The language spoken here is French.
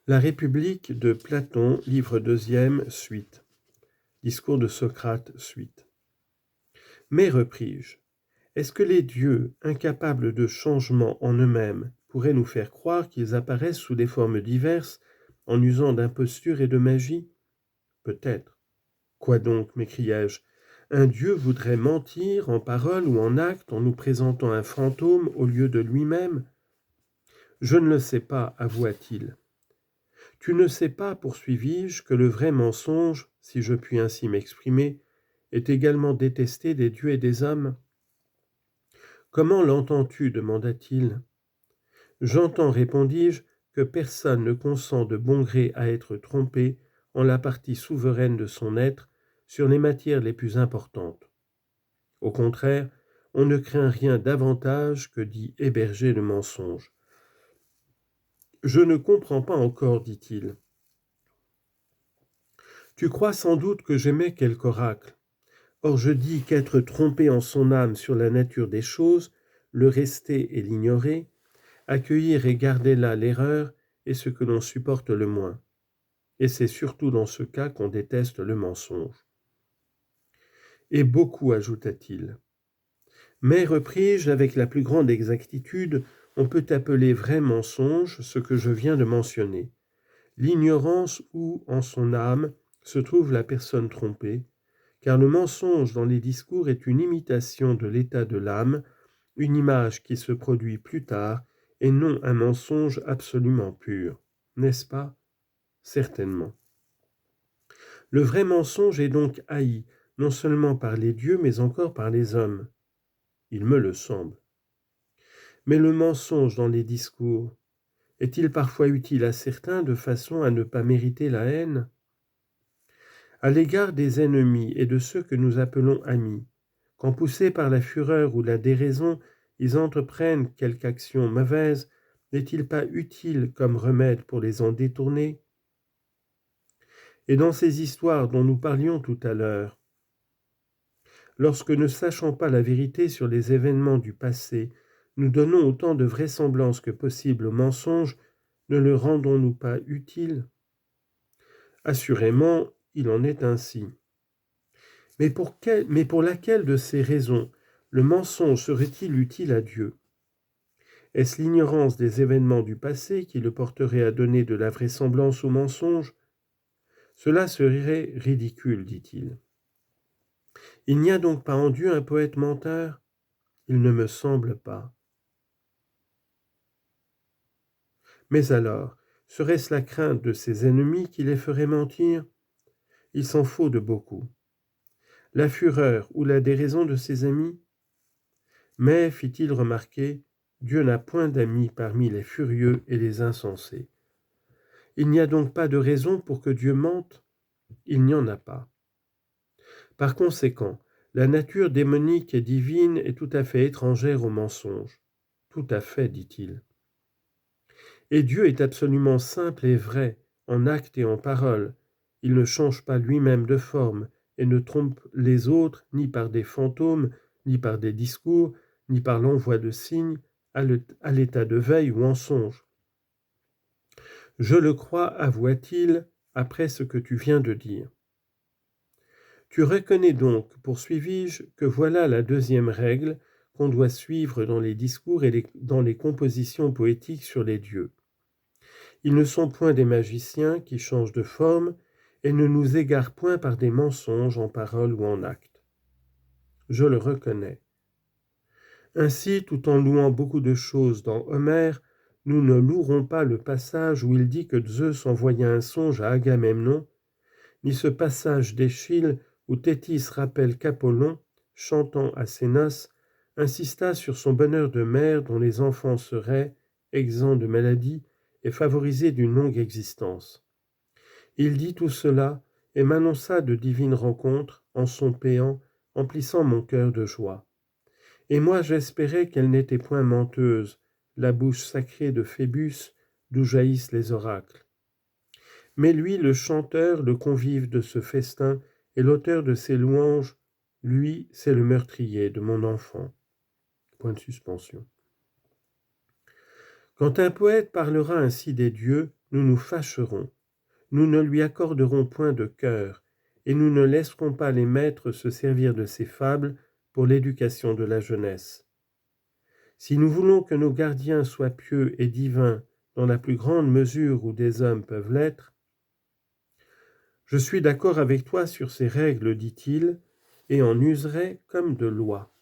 La République de Platon, livre 2e, suite. Discours de Socrate, suite. Mais, repris-je, est-ce que les dieux, incapables de changement en eux-mêmes, pourraient nous faire croire qu'ils apparaissent sous des formes diverses, en usant d'imposture et de magie? Peut-être. Quoi donc, m'écriai-je, un dieu voudrait mentir en parole ou en acte en nous présentant un fantôme au lieu de lui-même? Je ne le sais pas, avoua-t-il. Tu ne sais pas, poursuivis-je, que le vrai mensonge, si je puis ainsi m'exprimer, est également détesté des dieux et des hommes? Comment l'entends-tu? Demanda-t-il. J'entends, répondis-je, que personne ne consent de bon gré à être trompé en la partie souveraine de son être sur les matières les plus importantes. Au contraire, on ne craint rien davantage que d'y héberger le mensonge. Je ne comprends pas encore, dit-il. Tu crois sans doute que j'aimais quelque oracle. Or je dis qu'être trompé en son âme sur la nature des choses, le rester et l'ignorer, accueillir et garder là l'erreur est ce que l'on supporte le moins. Et c'est surtout dans ce cas qu'on déteste le mensonge. Et beaucoup, ajouta-t-il. Mais, repris-je avec la plus grande exactitude, on peut appeler vrai mensonge ce que je viens de mentionner. L'ignorance où, en son âme, se trouve la personne trompée, car le mensonge dans les discours est une imitation de l'état de l'âme, une image qui se produit plus tard, et non un mensonge absolument pur. N'est-ce pas? Certainement. Le vrai mensonge est donc haï, non seulement par les dieux, mais encore par les hommes. Il me le semble. Mais le mensonge dans les discours, est-il parfois utile à certains de façon à ne pas mériter la haine? À l'égard des ennemis et de ceux que nous appelons amis, quand poussés par la fureur ou la déraison, ils entreprennent quelque action mauvaise, n'est-il pas utile comme remède pour les en détourner? Et dans ces histoires dont nous parlions tout à l'heure, lorsque ne sachant pas la vérité sur les événements du passé, nous donnons autant de vraisemblance que possible au mensonge, ne le rendons-nous pas utile? Assurément, il en est ainsi. Mais pour laquelle de ces raisons le mensonge serait-il utile à Dieu? Est-ce l'ignorance des événements du passé qui le porterait à donner de la vraisemblance au mensonge? Cela serait ridicule, dit-il. Il n'y a donc pas en Dieu un poète menteur? Il ne me semble pas. Mais alors, serait-ce la crainte de ses ennemis qui les ferait mentir? Il s'en faut de beaucoup. La fureur ou la déraison de ses amis? Mais, fit-il remarquer, Dieu n'a point d'amis parmi les furieux et les insensés. Il n'y a donc pas de raison pour que Dieu mente? Il n'y en a pas. Par conséquent, la nature démonique et divine est tout à fait étrangère au mensonge. Tout à fait, dit-il. Et Dieu est absolument simple et vrai, en acte et en parole. Il ne change pas lui-même de forme et ne trompe les autres ni par des fantômes, ni par des discours, ni par l'envoi de signes, à l'état de veille ou en songe. Je le crois, avoua-t-il, après ce que tu viens de dire. Tu reconnais donc, poursuivis-je, que voilà la deuxième règle qu'on doit suivre dans les discours et dans les compositions poétiques sur les dieux. Ils ne sont point des magiciens qui changent de forme et ne nous égarent point par des mensonges en parole ou en acte. Je le reconnais. Ainsi, tout en louant beaucoup de choses dans Homère, nous ne louerons pas le passage où il dit que Zeus envoya un songe à Agamemnon, ni ce passage d'Échille où Thétis rappelle qu'Apollon, chantant à ses noces, insista sur son bonheur de mère dont les enfants seraient, exempts de maladie, et favorisés d'une longue existence. Il dit tout cela et m'annonça de divines rencontres en son péant, emplissant mon cœur de joie. Et moi j'espérais qu'elle n'était point menteuse, la bouche sacrée de Phébus, d'où jaillissent les oracles. Mais lui, le chanteur, le convive de ce festin, et l'auteur de ces louanges, lui, c'est le meurtrier de mon enfant. Point de suspension. Quand un poète parlera ainsi des dieux, nous nous fâcherons, nous ne lui accorderons point de cœur, et nous ne laisserons pas les maîtres se servir de ces fables pour l'éducation de la jeunesse. Si nous voulons que nos gardiens soient pieux et divins dans la plus grande mesure où des hommes peuvent l'être, je suis d'accord avec toi sur ces règles, dit-il, et en userai comme de loi.